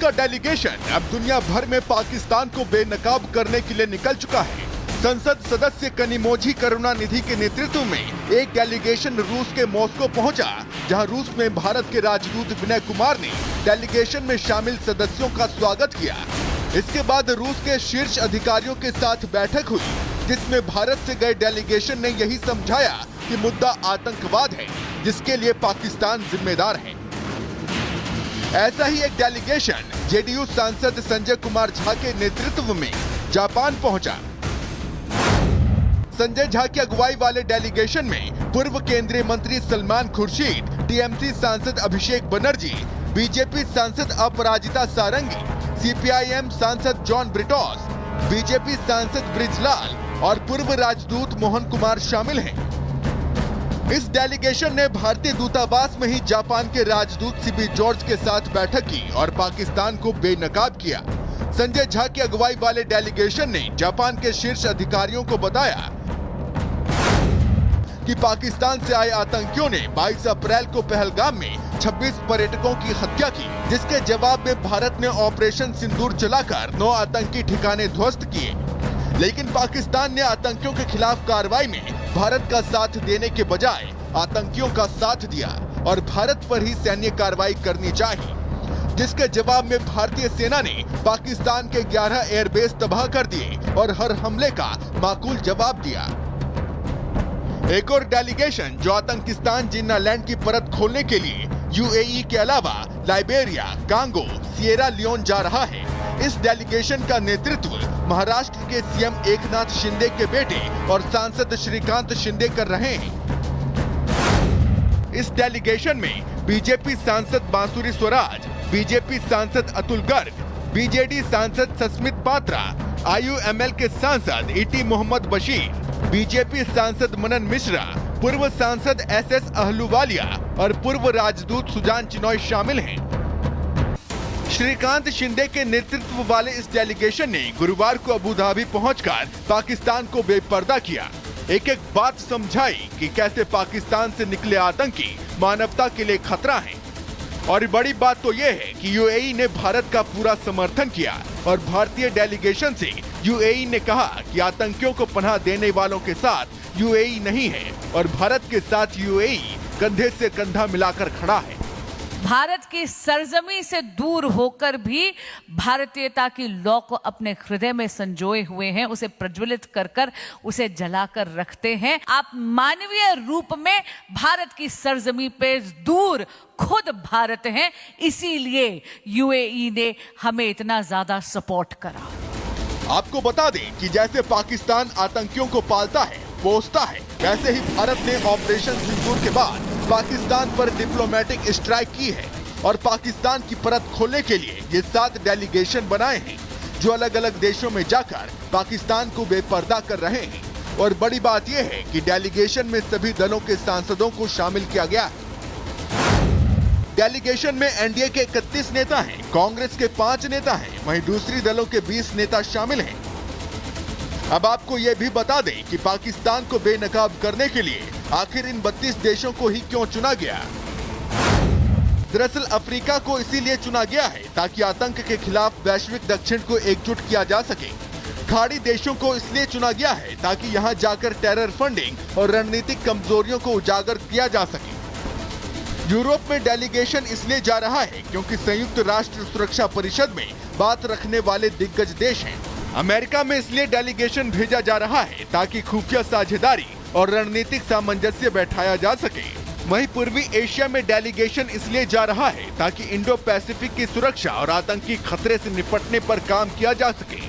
का डेलीगेशन अब दुनिया भर में पाकिस्तान को बेनकाब करने के लिए निकल चुका है। संसद सदस्य कनिमोझी करुणानिधि के नेतृत्व में एक डेलीगेशन रूस के मॉस्को पहुंचा, जहां रूस में भारत के राजदूत विनय कुमार ने डेलीगेशन में शामिल सदस्यों का स्वागत किया। इसके बाद रूस के शीर्ष अधिकारियों के साथ बैठक हुई, जिसमें भारत से गए डेलीगेशन ने यही समझाया कि मुद्दा आतंकवाद है, जिसके लिए पाकिस्तान जिम्मेदार है। ऐसा ही एक डेलीगेशन जेडीयू सांसद संजय कुमार झा के नेतृत्व में जापान पहुंचा। संजय झा की अगुवाई वाले डेलीगेशन में पूर्व केंद्रीय मंत्री सलमान खुर्शीद, टीएमसी सांसद अभिषेक बनर्जी, बीजेपी सांसद अपराजिता सारंगी, सीपीआईएम सांसद जॉन ब्रिटॉस, बीजेपी सांसद ब्रिजलाल और पूर्व राजदूत मोहन कुमार शामिल हैं। इस डेलीगेशन ने भारतीय दूतावास में ही जापान के राजदूत सीबी जॉर्ज के साथ बैठक की और पाकिस्तान को बेनकाब किया। संजय झा की अगुवाई वाले डेलीगेशन ने जापान के शीर्ष अधिकारियों को बताया कि पाकिस्तान से आए आतंकियों ने 22 अप्रैल को पहलगाम में 26 पर्यटकों की हत्या की, जिसके जवाब में भारत ने ऑपरेशन सिंदूर चलाकर 9 आतंकी ठिकाने ध्वस्त किए। लेकिन पाकिस्तान ने आतंकियों के खिलाफ कार्रवाई में भारत का साथ देने के बजाय आतंकियों का साथ दिया और भारत पर ही सैन्य कार्रवाई करनी चाहिए, जिसके जवाब में भारतीय सेना ने पाकिस्तान के 11 एयरबेस तबाह कर दिए और हर हमले का माकूल जवाब दिया। एक और डेलीगेशन जो आतंकिस्तान जिन्नालैंड की परत खोलने के लिए यूएई के अलावा लाइबेरिया, कांगो, सिएरा लियोन जा रहा है। इस डेलीगेशन का नेतृत्व महाराष्ट्र के सीएम एकनाथ शिंदे के बेटे और सांसद श्रीकांत शिंदे कर रहे हैं। इस डेलीगेशन में बीजेपी सांसद बांसुरी स्वराज, बीजेपी सांसद अतुल गर्ग, बीजेडी सांसद सस्मित पात्रा, आईयूएमएल के सांसद इटी मोहम्मद बशीर, बीजेपी सांसद मनन मिश्रा, पूर्व सांसद एसएस अहलूवालिया और पूर्व राजदूत सुजान चिनॉय शामिल हैं। श्रीकांत शिंदे के नेतृत्व वाले इस डेलीगेशन ने गुरुवार को अबू धाबी पहुंचकर पाकिस्तान को बेपर्दा किया, एक एक बात समझाई कि कैसे पाकिस्तान से निकले आतंकी मानवता के लिए खतरा हैं। और बड़ी बात तो यह है कि यूएई ने भारत का पूरा समर्थन किया और भारतीय डेलीगेशन से यूएई ने कहा कि आतंकियों को पनाह देने वालों के साथ यूएई नहीं है और भारत के साथ यूएई कंधे से कंधा मिलाकर खड़ा है। भारत की सरजमी से दूर होकर भी भारतीयता की लौ को अपने हृदय में संजोए हुए हैं, उसे प्रज्वलित कर कर उसे जलाकर रखते हैं। आप मानवीय रूप में भारत की सरजमी पे दूर खुद भारत हैं, इसीलिए यूएई ने हमें इतना ज्यादा सपोर्ट करा। आपको बता दें कि जैसे पाकिस्तान आतंकियों को पालता है, पोसता है, वैसे ही भारत ने ऑपरेशन सिंदूर के बाद पाकिस्तान पर डिप्लोमेटिक स्ट्राइक की है और पाकिस्तान की परत खोलने के लिए ये 7 डेलीगेशन बनाए हैं, जो अलग अलग देशों में जाकर पाकिस्तान को बेपर्दा कर रहे हैं। और बड़ी बात यह है कि डेलीगेशन में सभी दलों के सांसदों को शामिल किया गया है। डेलीगेशन में एनडीए के 31 नेता हैं, कांग्रेस के 5 नेता हैं, वहीं दूसरी दलों के 20 नेता शामिल हैं। अब आपको ये भी बता दें कि पाकिस्तान को बेनकाब करने के लिए आखिर इन 32 देशों को ही क्यों चुना गया। दरअसल अफ्रीका को इसीलिए चुना गया है ताकि आतंक के खिलाफ वैश्विक दक्षिण को एकजुट किया जा सके। खाड़ी देशों को इसलिए चुना गया है ताकि यहां जाकर टेरर फंडिंग और रणनीतिक कमजोरियों को उजागर किया जा सके। यूरोप में डेलीगेशन इसलिए जा रहा है क्योंकि संयुक्त राष्ट्र सुरक्षा परिषद में बात रखने वाले दिग्गज देश हैं। अमेरिका में इसलिए डेलीगेशन भेजा जा रहा है ताकि खुफिया साझेदारी और रणनीतिक सामंजस्य बैठाया जा सके। वहीं पूर्वी एशिया में डेलीगेशन इसलिए जा रहा है ताकि इंडो पैसिफिक की सुरक्षा और आतंकी खतरे से निपटने पर काम किया जा सके।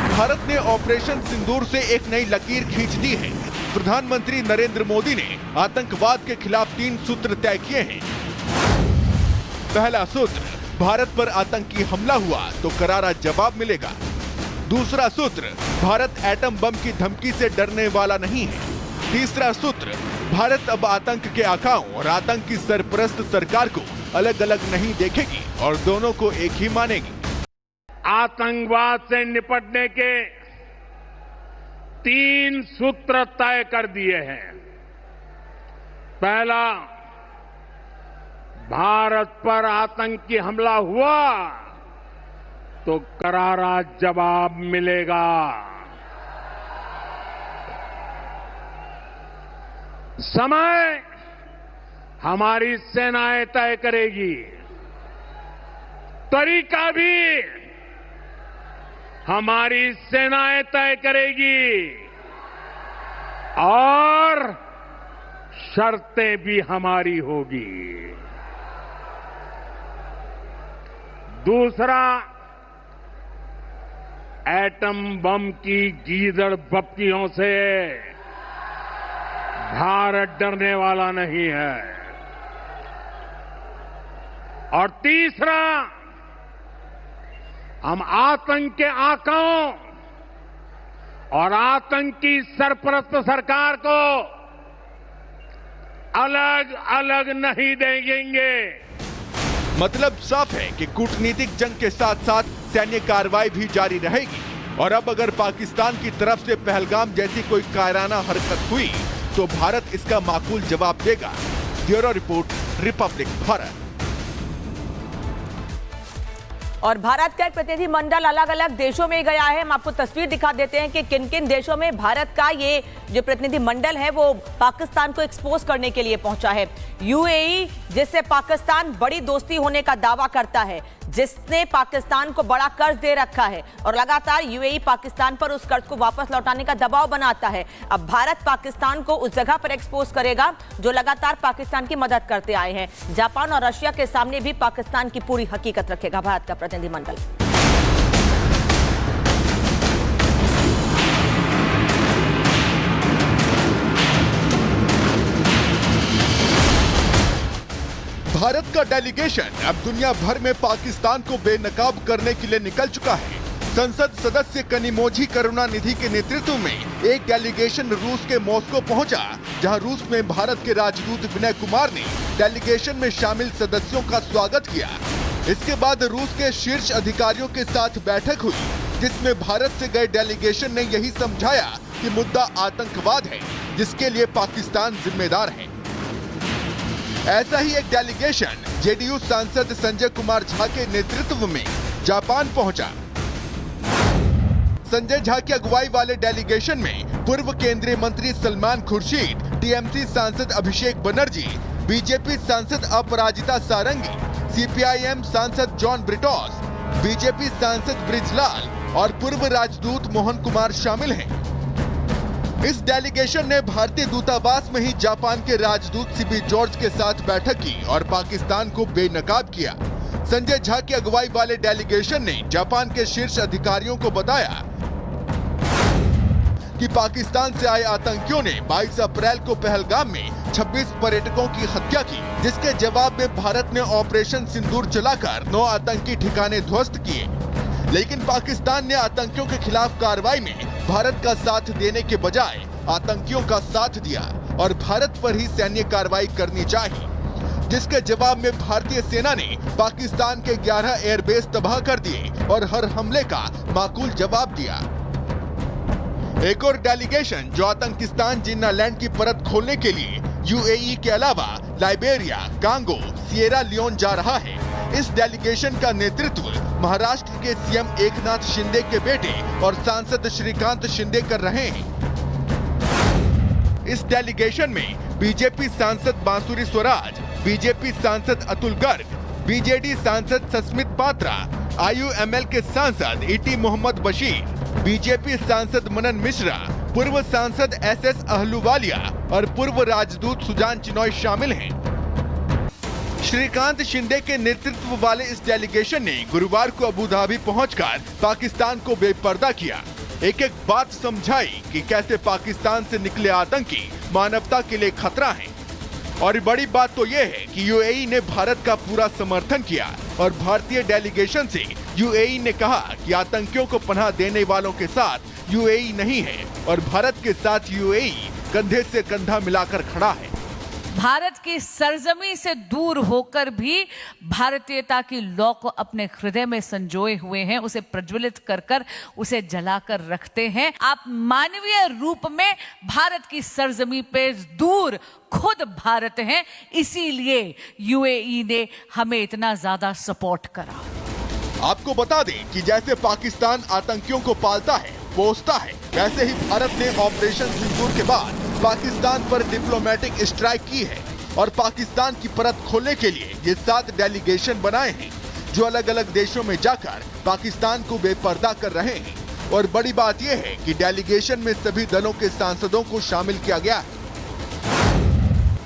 भारत ने ऑपरेशन सिंदूर से एक नई लकीर खींच दी है। प्रधानमंत्री नरेंद्र मोदी ने आतंकवाद के खिलाफ 3 सूत्र तय किए हैं। पहला सूत्र, भारत पर आतंकी हमला हुआ तो करारा जवाब मिलेगा। दूसरा सूत्र, भारत एटम बम की धमकी से डरने वाला नहीं है। तीसरा सूत्र, भारत अब आतंक के आकाओं और आतंक की सरपरस्त सरकार को अलग अलग नहीं देखेगी और दोनों को एक ही मानेगी। आतंकवाद से निपटने के 3 सूत्र तय कर दिए हैं। पहला, भारत पर आतंकी हमला हुआ तो करारा जवाब मिलेगा। समय हमारी सेनाएं तय करेगी, तरीका भी हमारी सेनाएं तय करेगी और शर्तें भी हमारी होगी। दूसरा, एटम बम की गीदड़ बप्तियों से भारत डरने वाला नहीं है। और तीसरा, हम आतंक के आकाओं और आतंकी सरपरस्त सरकार को अलग अलग नहीं देंगे। मतलब साफ है कि कूटनीतिक जंग के साथ साथ सैन्य कार्रवाई भी जारी रहेगी और अब अगर पाकिस्तान की तरफ से पहलगाम जैसी कोई कायराना हरकत हुई तो भारत इसका माकूल जवाब देगा। Bureau report, Republic Bharat. और भारत का एक प्रतिनिधि मंडल अलग अलग देशों में गया है। हम आपको तस्वीर दिखा देते हैं कि किन किन देशों में भारत का ये जो प्रतिनिधि मंडल है वो पाकिस्तान को एक्सपोज करने के लिए पहुंचा है। यूएई, जिससे पाकिस्तान बड़ी दोस्ती होने का दावा करता है, जिसने पाकिस्तान को बड़ा कर्ज दे रखा है और लगातार यूएई पाकिस्तान पर उस कर्ज को वापस लौटाने का दबाव बनाता है। अब भारत पाकिस्तान को उस जगह पर एक्सपोज करेगा जो लगातार पाकिस्तान की मदद करते आए हैं। जापान और रशिया के सामने भी पाकिस्तान की पूरी हकीकत रखेगा भारत का प्रतिनिधिमंडल। भारत का डेलीगेशन अब दुनिया भर में पाकिस्तान को बेनकाब करने के लिए निकल चुका है। संसद सदस्य कनिमोझी करुणानिधि के नेतृत्व में एक डेलीगेशन रूस के मॉस्को पहुंचा, जहां रूस में भारत के राजदूत विनय कुमार ने डेलीगेशन में शामिल सदस्यों का स्वागत किया। इसके बाद रूस के शीर्ष अधिकारियों के साथ बैठक हुई, जिसमें भारत से गए डेलीगेशन ने यही समझाया कि मुद्दा आतंकवाद है, जिसके लिए पाकिस्तान जिम्मेदार है। ऐसा ही एक डेलीगेशन जेडीयू सांसद संजय कुमार झा के नेतृत्व में जापान पहुंचा। संजय झा की अगुवाई वाले डेलीगेशन में पूर्व केंद्रीय मंत्री सलमान खुर्शीद, टीएमसी सांसद अभिषेक बनर्जी, बीजेपी सांसद अपराजिता सारंगी, सीपीआईएम सांसद जॉन ब्रिटॉस, बीजेपी सांसद ब्रिजलाल और पूर्व राजदूत मोहन कुमार शामिल हैं। इस डेलीगेशन ने भारतीय दूतावास में ही जापान के राजदूत सीबी जॉर्ज के साथ बैठक की और पाकिस्तान को बेनकाब किया। संजय झा की अगुवाई वाले डेलीगेशन ने जापान के शीर्ष अधिकारियों को बताया कि पाकिस्तान से आए आतंकियों ने 22 अप्रैल को पहलगाम में 26 पर्यटकों की हत्या की, जिसके जवाब में भारत ने ऑपरेशन सिंदूर चलाकर 9 आतंकी ठिकाने ध्वस्त किए। लेकिन पाकिस्तान ने आतंकियों के खिलाफ कार्रवाई में भारत का साथ देने के बजाय आतंकियों का साथ दिया और भारत पर ही सैन्य कार्रवाई करनी चाहिए, जिसके जवाब में भारतीय सेना ने पाकिस्तान के 11 एयरबेस तबाह कर दिए और हर हमले का माकूल जवाब दिया। एक और डेलीगेशन जो आतंकिस्तान जिन्नालैंड की परत खोलने के लिए यूएई के अलावा लाइबेरिया, कांगो, सिएरा लियोन जा रहा है। इस डेलीगेशन का नेतृत्व महाराष्ट्र के सीएम एकनाथ शिंदे के बेटे और सांसद श्रीकांत शिंदे कर रहे हैं। इस डेलीगेशन में बीजेपी सांसद बांसुरी स्वराज, बीजेपी सांसद अतुल गर्ग, बीजेडी सांसद सस्मित पात्रा, आईयूएमएल के सांसद ईटी मोहम्मद बशीर, बीजेपी सांसद मनन मिश्रा, पूर्व सांसद एसएस अहलूवालिया और पूर्व राजदूत सुजान चिनॉय शामिल हैं। श्रीकांत शिंदे के नेतृत्व वाले इस डेलीगेशन ने गुरुवार को अबू धाबी पहुंचकर पाकिस्तान को बेपर्दा किया, एक एक बात समझाई कि कैसे पाकिस्तान से निकले आतंकी मानवता के लिए खतरा हैं। और बड़ी बात तो यह है कि यूएई ने भारत का पूरा समर्थन किया और भारतीय डेलीगेशन से यूएई ने कहा कि आतंकियों को पनाह देने वालों के साथ यूएई नहीं है और भारत के साथ यूएई कंधे से कंधा मिलाकर खड़ा है। भारत की सरजमी से दूर होकर भी भारतीयता की लौ को अपने हृदय में संजोए हुए हैं, उसे प्रज्वलित कर कर उसे जलाकर रखते हैं। आप मानवीय रूप में भारत की सरजमी पे दूर खुद भारत हैं, इसीलिए यूएई ने हमें इतना ज्यादा सपोर्ट करा। आपको बता दें कि जैसे पाकिस्तान आतंकियों को पालता है, पोसता है, वैसे ही भारत ने ऑपरेशन सिंदूर के बाद पाकिस्तान पर डिप्लोमेटिक स्ट्राइक की है और पाकिस्तान की परत खोलने के लिए ये 7 डेलीगेशन बनाए हैं, जो अलग अलग देशों में जाकर पाकिस्तान को बेपर्दा कर रहे हैं। और बड़ी बात यह है कि डेलीगेशन में सभी दलों के सांसदों को शामिल किया गया है।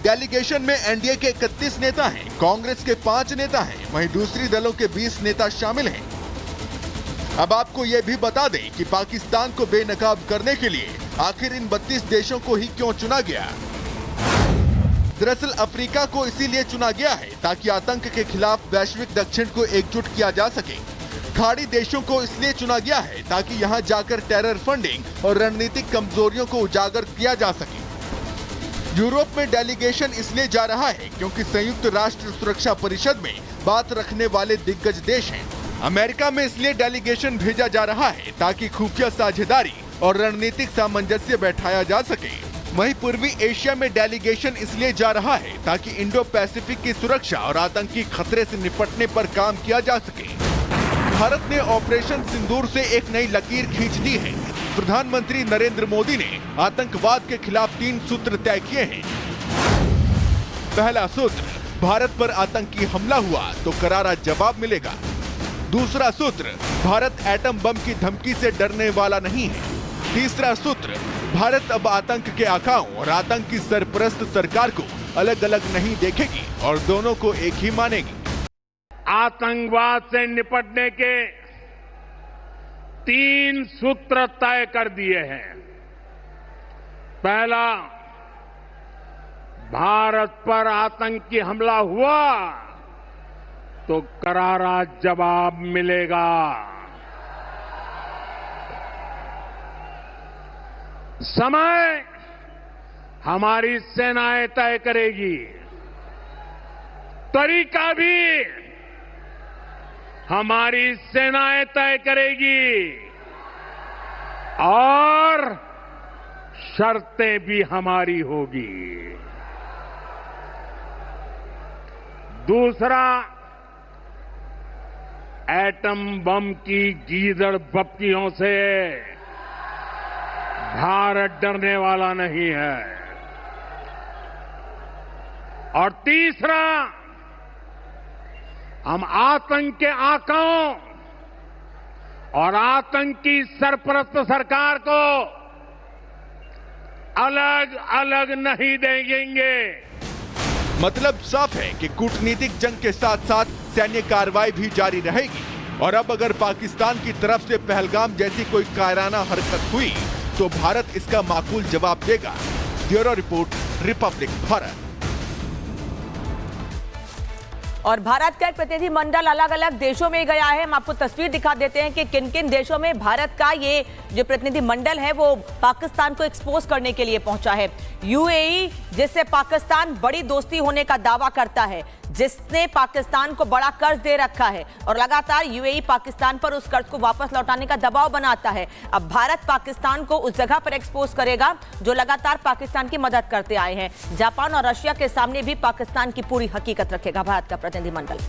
डेलीगेशन में एनडीए के 31 नेता हैं, कांग्रेस के 5 नेता हैं, वहीं दूसरी दलों के 20 नेता शामिल हैं। अब आपको यह भी बता दें कि पाकिस्तान को बेनकाब करने के लिए आखिर इन 32 देशों को ही क्यों चुना गया। दरअसल अफ्रीका को इसीलिए चुना गया है ताकि आतंक के खिलाफ वैश्विक दक्षिण को एकजुट किया जा सके। खाड़ी देशों को इसलिए चुना गया है ताकि यहां जाकर टेरर फंडिंग और रणनीतिक कमजोरियों को उजागर किया जा सके। यूरोप में डेलीगेशन इसलिए जा रहा है क्योंकि संयुक्त राष्ट्र सुरक्षा परिषद में बात रखने वाले दिग्गज देश हैं। अमेरिका में इसलिए डेलीगेशन भेजा जा रहा है ताकि खुफिया साझेदारी और रणनीतिक सामंजस्य बैठाया जा सके। वहीं पूर्वी एशिया में डेलीगेशन इसलिए जा रहा है ताकि इंडो पैसिफिक की सुरक्षा और आतंकी खतरे से निपटने पर काम किया जा सके। भारत ने ऑपरेशन सिंदूर से एक नई लकीर खींच दी है। प्रधानमंत्री नरेंद्र मोदी ने आतंकवाद के खिलाफ 3 सूत्र तय किए हैं। पहला सूत्र, भारत पर आतंकी हमला हुआ तो करारा जवाब मिलेगा। दूसरा सूत्र, भारत एटम बम की धमकी से डरने वाला नहीं है। तीसरा सूत्र, भारत अब आतंक के आकाओं और आतंक की सरपरस्त सरकार को अलग अलग नहीं देखेगी और दोनों को एक ही मानेगी। आतंकवाद से निपटने के 3 सूत्र तय कर दिए हैं। पहला, भारत पर आतंकी हमला हुआ तो करारा जवाब मिलेगा। समय हमारी सेनाएं तय करेगी, तरीका भी हमारी सेनाएं तय करेगी और शर्तें भी हमारी होगी। दूसरा, एटम बम की गीदड़ बप्तियों से भारत डरने वाला नहीं है। और तीसरा, हम आतंक के आकाओं और आतंक की सरपरस्त सरकार को अलग अलग नहीं देंगे। मतलब साफ है कि कूटनीतिक जंग के साथ साथ सैन्य कार्रवाई भी जारी रहेगी। और अब अगर पाकिस्तान की तरफ से पहलगाम जैसी कोई कायराना हरकत हुई तो भारत इसका माकूल जवाब देगा। Bureau report, Republic Bharat. और भारत का एक प्रतिनिधि मंडल अलग अलग देशों में गया है। हम आपको तस्वीर दिखा देते हैं कि किन किन देशों में भारत का ये जो प्रतिनिधि मंडल है वो पाकिस्तान को एक्सपोज करने के लिए पहुंचा है। यूएई, जिससे पाकिस्तान बड़ी दोस्ती होने का दावा करता है, जिसने पाकिस्तान को बड़ा कर्ज दे रखा है और लगातार यूएई पाकिस्तान पर उस कर्ज को वापस लौटाने का दबाव बनाता है। अब भारत पाकिस्तान को उस जगह पर एक्सपोज करेगा जो लगातार पाकिस्तान की मदद करते आए हैं। जापान और रशिया के सामने भी पाकिस्तान की पूरी हकीकत रखेगा भारत का प्रतिनिधिमंडल।